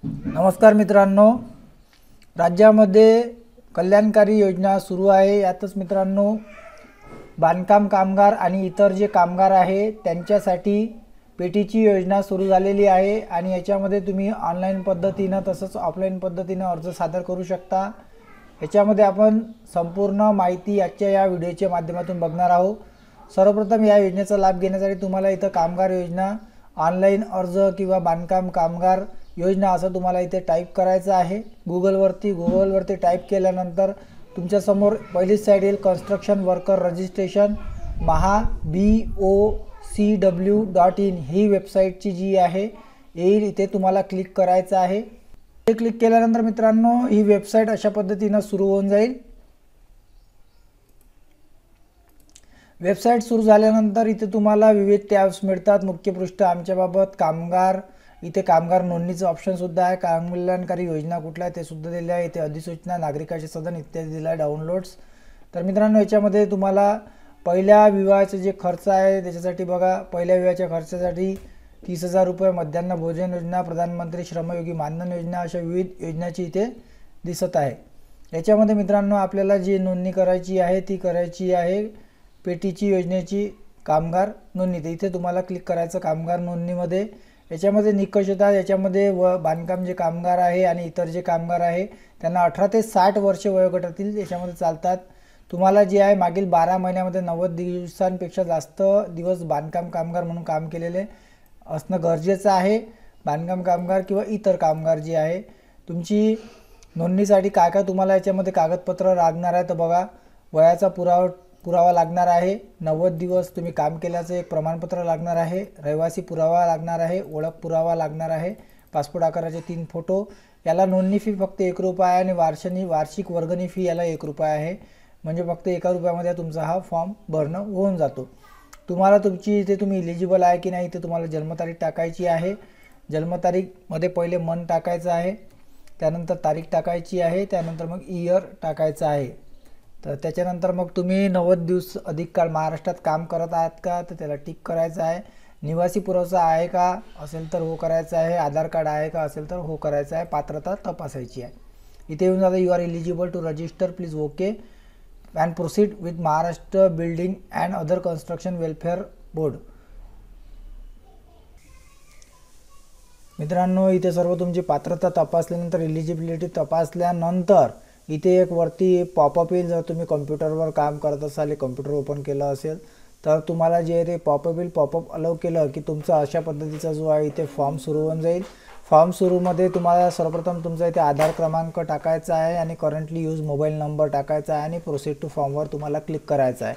नमस्कार मित्रांनो, राज्यामध्ये कल्याणकारी योजना सुरू आहे। यातच मित्रांनो बांधकाम कामगार आणि इतर जे कामगार आहे त्यांच्यासाठी पेटीची योजना सुरू झालेली आहे आणि याच्यामध्ये तुम्ही ऑनलाईन पद्धतीने तसंच ऑफलाईन पद्धतीने अर्ज सादर करू शकता। याच्यामध्ये आपण संपूर्ण माहिती आजच्या या व्हिडिओच्या माध्यमातून बघणार आहोत। सर्वप्रथम या योजनेचा लाभ घेण्यासाठी तुम्हाला इथं कामगार योजना ऑनलाईन अर्ज किंवा बांधकाम कामगार योजना असं तुम्हाला इथे टाईप करायचं आहे। गुगलवरती टाईप केल्यानंतर तुमच्या समोर पहिली साईट येईल कन्स्ट्रक्शन वर्कर रजिस्ट्रेशन BOCW.in ही वेबसाईटची जी आहे येईल। इथे तुम्हाला क्लिक करायचं आहे। हे क्लिक केल्यानंतर मित्रांनो ही वेबसाईट अशा पद्धतीने सुरू होऊन जाईल। वेबसाईट सुरू झाल्यानंतर इथे तुम्हाला विविध टॅब्स मिळतात। मुख्य पृष्ठ आमच्याबाबत कामगार, इथे कामगार नोंदणीचं ऑप्शन सुद्धा आहे। कल्याणकारी योजना कुठल्या ते सुद्धा दिले आहे। इथे अधिसूचना, नागरिकाचे सदन इत्यादी दिला आहे, डाउनलोड्स। तर मित्रांनो याच्यामध्ये तुम्हाला पहिल्या विवाहाचे जे खर्च आहे त्याच्यासाठी बघा, पहिल्या विवाहाच्या खर्चासाठी 30,000 रुपये, मध्यान्ह भोजन योजना, प्रधानमंत्री श्रमयोगी मानधन योजना अशा विविध योजनाची इथे दिसत आहे। याच्यामध्ये मित्रांनो आपल्याला जी नोंदणी करायची आहे ती करायची आहे पेटीची योजनेची कामगार नोंदणी। इथे तुम्हाला क्लिक करायचं कामगार नोंदणीमध्ये। याच्यामध्ये निकष येतात। याच्यामध्ये बांधकाम जे कामगार आहे आणि इतर जे कामगार आहे त्यांना 18 ते 60 वर्ष वयोगटातील याच्यामध्ये चालतात। तुम्हाला जे आहे मागील 12 महिन्यामध्ये 90 दिवसांपेक्षा जास्त दिवस बांधकाम कामगार म्हणून काम केलेले असणं गरजेचं आहे। बांधकाम कामगार किंवा इतर कामगार जे आहे तुमची नोंदणीसाठी काय काय तुम्हाला याच्यामध्ये कागदपत्र लागणार आहे तर बघा, वयाचा पुरावा लागणार आहे, 90 दिवस तुम्ही काम केल्याचं एक प्रमाणपत्र लागणार आहे, रहिवासी पुरावा लागणार आहे, ओळख पुरावा लागणार आहे, पासपोर्ट आकाराचे 3 फोटो। याला नोंदणी फी फक्त 1 रुपया आहे आणि वार्षिक वर्गणी फी याला 1 रुपया आहे। म्हणजे फक्त 1 रुपयामध्ये तुमचा हा फॉर्म भरणं होऊन जातो। तुम्हाला तुमची इथे तुम्ही इलिजिबल आहे की नाही इथे तुम्हाला जन्मतारीख टाकायची आहे। जन्मतारीखमध्ये पहिले मंथ टाकायचं आहे, त्यानंतर तारीख टाकायची आहे, त्यानंतर मग इयर टाकायचं आहे। तर त्याच्यानंतर मग तुम्ही 90 दिवस अधिक काळ महाराष्ट्रात काम करत आहात का तर त्याला टिक करायचं आहे। निवासी पुरावा आहे का असेल तर हो करायचं आहे। आधार कार्ड आहे का असेल तर हो करायचं आहे। पात्रता तपासायची आहे। इथे येऊन जातं you are eligible to register, please okay and proceed with Maharashtra building and other construction welfare board. मित्रांनो इथे सर्व तुमची पात्रता तपासल्यानंतर एलिजिबिलिटी तपासल्यानंतर इथे एक वरती पॉपअप येईल। जर तुम्ही कॉम्प्युटरवर काम करत असाल, कॉम्प्युटर ओपन केलं असेल तर तुम्हाला जे ते पॉपअप येईल। पॉपअप अलाउ केलं की तुमचा अशा पद्धतीचा जो आहे इथे फॉर्म सुरू होऊन जाईल। फॉर्म सुरूमध्ये तुम्हाला सर्वप्रथम तुमचा इथे आधार क्रमांक टाकायचा आहे आणि करंटली यूज मोबाईल नंबर टाकायचा आहे आणि प्रोसीड टू फॉर्मवर तुम्हाला क्लिक करायचं आहे।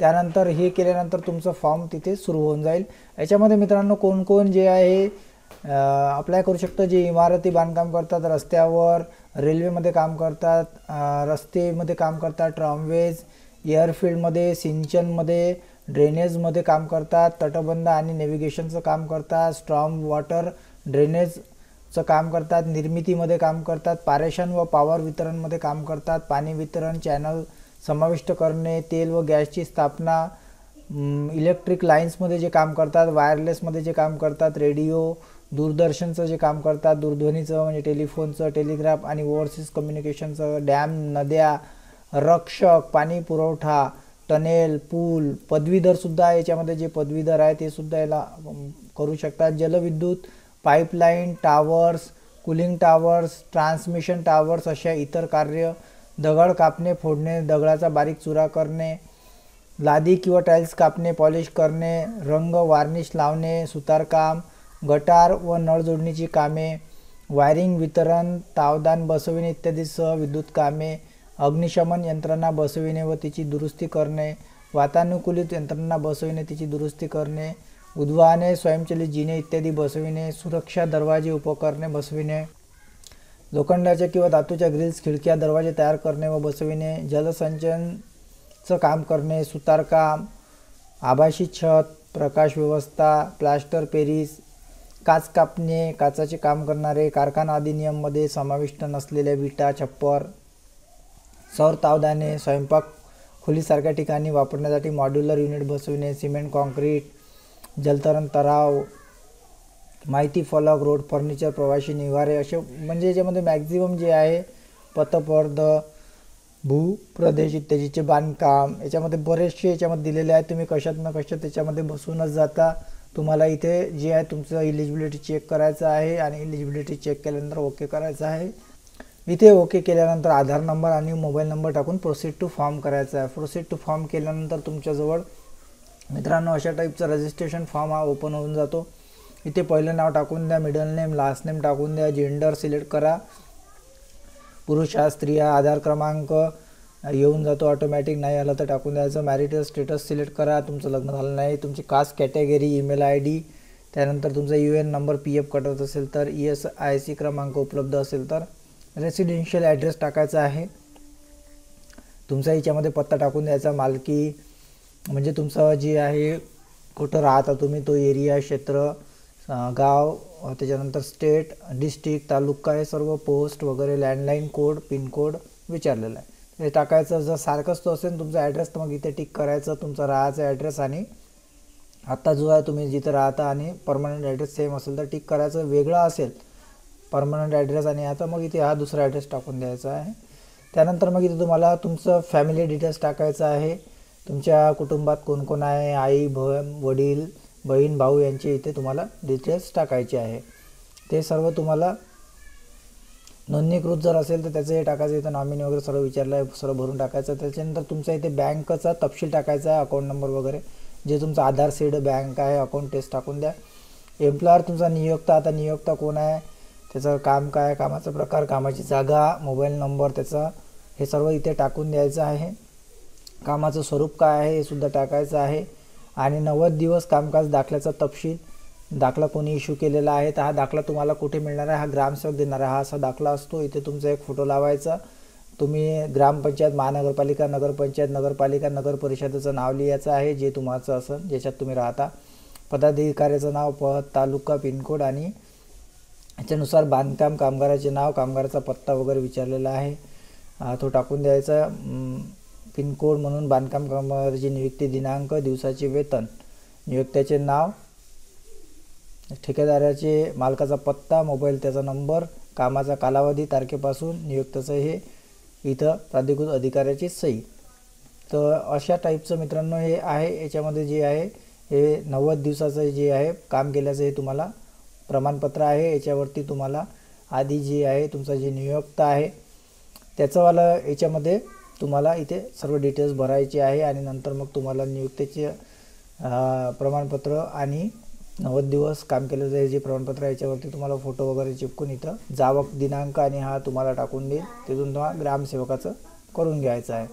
त्यानंतर हे केल्यानंतर तुमचं फॉर्म तिथे सुरू होऊन जाईल। याच्यामध्ये मित्रांनो कोण कोण जे आहे अप्लाय करू शकतो, जे इमारती बांधकाम करतात, रस्त्यावर रेल्वेमध्ये काम करतात, रस्तेमध्ये काम करतात, ट्रामवेज, एअरफील्डमध्ये, सिंचनमध्ये, ड्रेनेजमध्ये काम करतात, तटबंध आणि नेव्हिगेशनचं काम करतात, स्ट्रॉम वॉटर ड्रेनेजचं काम करतात, निर्मितीमध्ये काम करतात, पारेषण व पॉवर वितरणमध्ये काम करतात, पाणी वितरण चॅनल समाविष्ट करणे, तेल व गॅसची स्थापना, इलेक्ट्रिक लाईन्समध्ये जे काम करतात, वायरलेसमध्ये जे काम करतात, रेडिओ दूरदर्शनचं जे काम करतात, दूरध्वनीचं म्हणजे टेलिफोनचं, टेलिग्राफ आणि ओव्हरसीज कम्युनिकेशनचं, डॅम, नद्या, रक्षक, पाणी पुरवठा, टनेल, पूल, पदवीधरसुद्धा याच्यामध्ये जे पदवीधर आहे ते सुद्धा याला करू शकतात, जलविद्युत, pipeline, towers, cooling towers, transmission towers अशा इतर कार्य, दगड कापणे, फोडणे, दगडाचा बारीक चुरा करणे, लादी किंवा टाईल्स कापणे, पॉलिश करणे, रंग वार्निश लावणे, सुतारकाम, गटार व नळ जोडणीची कामे, वायरिंग, वितरण, तावदान बसविणे इत्यादीसह विद्युत कामे, अग्निशमन यंत्रणा बसविणे व तिची दुरुस्ती करणे, वातानुकूलित यंत्रणा बसविणे तिची दुरुस्ती करणे, उद्वाहने, स्वयंचलित जिने इत्यादी बसविणे, सुरक्षा दरवाजे उपकरणे बसविणे, लोखंडाच्या किंवा धातूच्या ग्रिल्स, खिडक्या, दरवाजे तयार करणे व बसविणे, जलसंचयनचं काम करणे, सुतारकाम, आभासी छत, प्रकाश व्यवस्था, प्लास्टर पेरिस, काच कापणे, काचाचे काम करणारे, कारखाना अधिनियममध्ये समाविष्ट नसलेल्या विटा, छप्पर, सौर तावदाने, स्वयंपाक खोलीसारख्या ठिकाणी वापरण्यासाठी मॉड्यूलर युनिट बसविणे, सिमेंट, कॉन्क्रीट, जलतरण तलाव, माहिती फलक, रोड फर्निचर, प्रवासी निवारे असे म्हणजे याच्यामध्ये मॅक्झिमम जे आहे पतपर्द, भूप्रदेश इत्यादीचे बांधकाम याच्यामध्ये बरेचसे याच्यामध्ये दिलेले आहेत. तुम्ही कशात ना कशात त्याच्यामध्ये बसूनच जाता. तुम्हाला इथे जे आहे तुमचं इलिजिबिलिटी चेक करायचं आहे आणि इलिजिबिलिटी चेक केल्यानंतर ओके करायचं आहे. इथे ओके केल्यानंतर आधार नंबर आणि मोबाईल नंबर टाकून प्रोसीड टू फॉर्म करायचा आहे. प्रोसीड टू फॉर्म केल्यानंतर तुमच्याजवळ मित्रांनो अशा टाईपचा रजिस्ट्रेशन फॉर्म हा ओपन होऊन जातो. इथे पहिलं नाव टाकून द्या, मिडल नेम, लास्ट नेम टाकून द्या, जेंडर सिलेक्ट करा, पुरुष स्त्रिया, आधार क्रमांक येऊन जातो ऑटोमॅटिक, नाही आला तर टाकून द्यायचं. मॅरिटल स्टेटस सिलेक्ट करा, तुमचं लग्न झालं नाही, तुमची कास्ट कॅटेगरी, ईमेल ID, त्यानंतर तुमचा UN नंबर, PF कटत असेल तर, ESIC क्रमांक उपलब्ध असेल तर, रेसिडेन्शियल ॲड्रेस टाकायचा आहे. तुमचा याच्यामध्ये पत्ता टाकून द्यायचा, मालकी म्हणजे तुमचं जे आहे कुठं राहता तुम्ही तो एरिया, क्षेत्र, गाव, त्याच्यानंतर स्टेट, डिस्ट्रिक्ट, तालुका हे सर्व, पोस्ट वगैरे, लँडलाईन कोड, पिनकोड विचारलेला आहे हे टाकायचं. जर सारखंच तो असेल तुमचा ॲड्रेस तर मग इथे टिक करायचं तुमचा राहायचा ॲड्रेस आणि आत्ता जो आहे तुम्ही जिथे राहता आणि परमनंट ॲड्रेस सेम असेल तर टिक करायचं. वेगळा असेल परमनंट ॲड्रेस आणि आता मग इथे हा दुसरा ॲड्रेस टाकून द्यायचा आहे. त्यानंतर मग इथे तुम्हाला तुमचं फॅमिली डिटेल्स टाकायचं आहे. तुमच्या कुटुंबात कोण कोण आहे, आई, वडील, बहीण, भाऊ यांचे इथे तुम्हाला डिटेल्स टाकायचे आहे. ते सर्व तुम्हाला नोंदणीकृत जर असेल तर त्याचं हे टाकायचं, इथं नॉमिनी वगैरे सर्व विचारलं आहे सर्व भरून टाकायचं. त्याच्यानंतर तुमचा इथे बँकचा तपशील टाकायचा आहे, अकाउंट नंबर वगैरे, जे तुमचं आधार सीड बँक आहे अकाउंट टेस्ट टाकून द्या. एम्प्लॉयर तुमचा नियोक्ता, आता नियोक्ता कोण आहे, त्याचं काम काय, कामाचा प्रकार, कामाची जागा, मोबाईल नंबर त्याचा, हे सर्व इथे टाकून द्यायचं आहे. कामाचं स्वरूप काय आहे हे सुद्धा टाकायचं आहे. आणि 90 दिवस कामकाज दाखल्याचा तपशील, दाखला कोणी इश्यू केलेला आहे तर हा दाखला तुम्हाला कुठे मिळणार आहे, हा ग्रामसेवक देणार आहे. हा असा दाखला असतो. इथे तुमचा एक फोटो लावायचा. तुम्ही ग्रामपंचायत, महानगरपालिका, नगरपंचायत, नगरपालिका, नगर परिषदेचं नाव लिहायचं आहे जे तुम्हाचं असेल ज्याच्यात तुम्ही राहता. पदाधिकाऱ्याचं नाव, पद, तालुका, पिनकोड आणि याच्यानुसार बांधकाम कामगाराचे नाव, कामगाराचा पत्ता वगैरे विचारलेला आहे तो टाकून द्यायचा. पिनकोड म्हणून बांधकाम कामगाराची नियुक्ती दिनांक, दिवसाचे वेतन, नियुक्त्याचे नाव, ठेकेदाराचे मालकाचा पत्ता, मोबाईल त्याचा नंबर, कामाचा कालावधी, तारखेपासून नियुक्ताचं हे इथं प्राधिकृत अधिकाऱ्याची सही. तर अशा टाईपचं मित्रांनो हे आहे. याच्यामध्ये जे आहे हे 90 दिवसाचं जे आहे काम केल्याचं हे तुम्हाला प्रमाणपत्र आहे. याच्यावरती तुम्हाला आधी जे आहे तुमचा जे नियोक्ता आहे त्याचंवाला याच्यामध्ये तुम्हाला इथे सर्व डिटेल्स भरायचे आहे आणि नंतर मग तुम्हाला नियुक्तीचे प्रमाणपत्र आणि 90 दिवस काम केल्याचं हे जे प्रमाणपत्र आहे याच्यावरती तुम्हाला फोटो वगैरे चिपकून इथं जावक दिनांक आणि हा तुम्हाला टाकून देईल. तिथून तुम्हाला ग्रामसेवकाचं करून घ्यायचं आहे.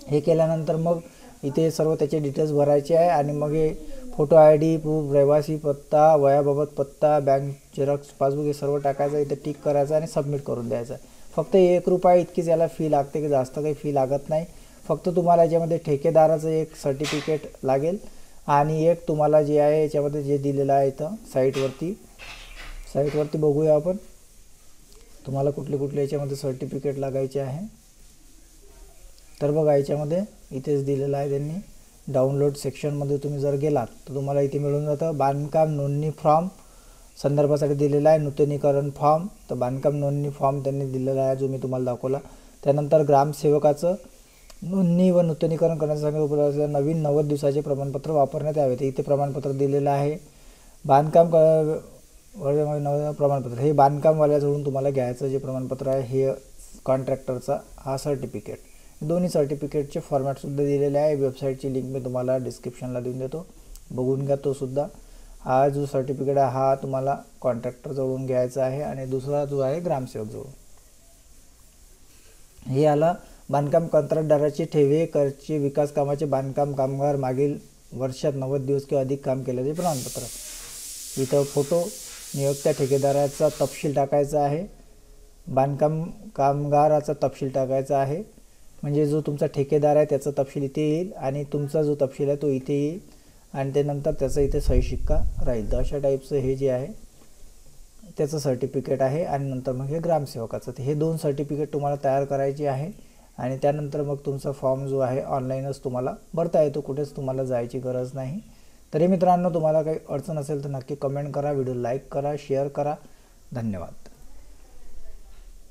हे केल्यानंतर मग इथे सर्व त्याचे डिटेल्स भरायचे आहे आणि मग हे फोटो ID, प्रूफ, रहिवासी पत्ता, वयाबाबत पत्ता, बँक झेरॉक्स, पासबुक हे सर्व टाकायचं, इथे टिक करायचं आणि सबमिट करून द्यायचं आहे. फक्त ₹1 इतकीच याला फी लागते, की जास्त काही फी लागत नाही. फक्त तुम्हाला याच्यामध्ये ठेकेदाराचं एक सर्टिफिकेट लागेल आणि एक तुम्हाला जे आहे याच्यामध्ये जे दिलेलं आहे इथं साईटवरती बघूया आपण तुम्हाला कुठले कुठले याच्यामध्ये सर्टिफिकेट लागायचे आहे. तर बघा याच्यामध्ये इथेच दिलेलं आहे त्यांनी. डाउनलोड सेक्शनमध्ये तुम्ही जर गेलात तर तुम्हाला इथे मिळून जातं. बांधकाम नोंदणी फॉर्म संदर्भासाठी दिलेला आहे. नूतनीकरण फॉर्म, तर बांधकाम नोंदणी फॉर्म त्यांनी दिलेला आहे जो मी तुम्हाला दाखवला. त्यानंतर ग्रामसेवकाचं नोंदणी व नूतनीकरण करण्यासाठी उपलब्ध असलेले नवीन 90 दिवसाचे प्रमाणपत्र वापरण्यात यावे. इथे प्रमाणपत्र दिलेलं आहे. बांधकाम प्रमाणपत्र हे बांधकामवाल्याजवळून तुम्हाला घ्यायचं जे प्रमाणपत्र आहे हे कॉन्ट्रॅक्टरचा हा सर्टिफिकेट. दोन्ही सर्टिफिकेटचे फॉर्मॅटसुद्धा दिलेले आहे. वेबसाईटची लिंक मी तुम्हाला डिस्क्रिप्शनला देऊन देतो, बघून घ्या तोसुद्धा. हा जो सर्टिफिकेट आहे हा तुम्हाला कॉन्ट्रॅक्टरजवळून घ्यायचा आहे आणि दुसरा जो आहे ग्रामसेवकजवळ. हे आला बांधकाम कंत्राटदाराची ठेवे करची विकास कामाचे बांधकाम कामगार मागील वर्षात 90 दिवस किंवा अधिक काम केल्याचे प्रमाणपत्र. इथं फोटो, नियोक्त्या, ठेकेदाराचा तपशील टाकायचा आहे, बांधकाम कामगाराचा तपशील टाकायचा आहे. म्हणजे जो तुमचा ठेकेदार आहे त्याचा तपशील इथे येईल आणि तुमचा जो तपशील आहे तो इथे येईल आणि त्यानंतर त्याचा इथे सही शिक्का राहील. तर अशा टाईपचं हे जे आहे त्याचं सर्टिफिकेट आहे आणि नंतर मग हे ग्रामसेवकाचं. हे 2 सर्टिफिकेट तुम्हाला तयार करायचे आहे आणि त्यानंतर मग तुमचा फॉर्म जो आहे ऑनलाईनच तुम्हाला भरता येतो, कुठेच तुम्हाला जायची गरज नाही. तरी मित्रांनो तुम्हाला काही अडचण असेल तर नक्की कमेंट करा, व्हिडिओ लाईक करा, शेअर करा. धन्यवाद.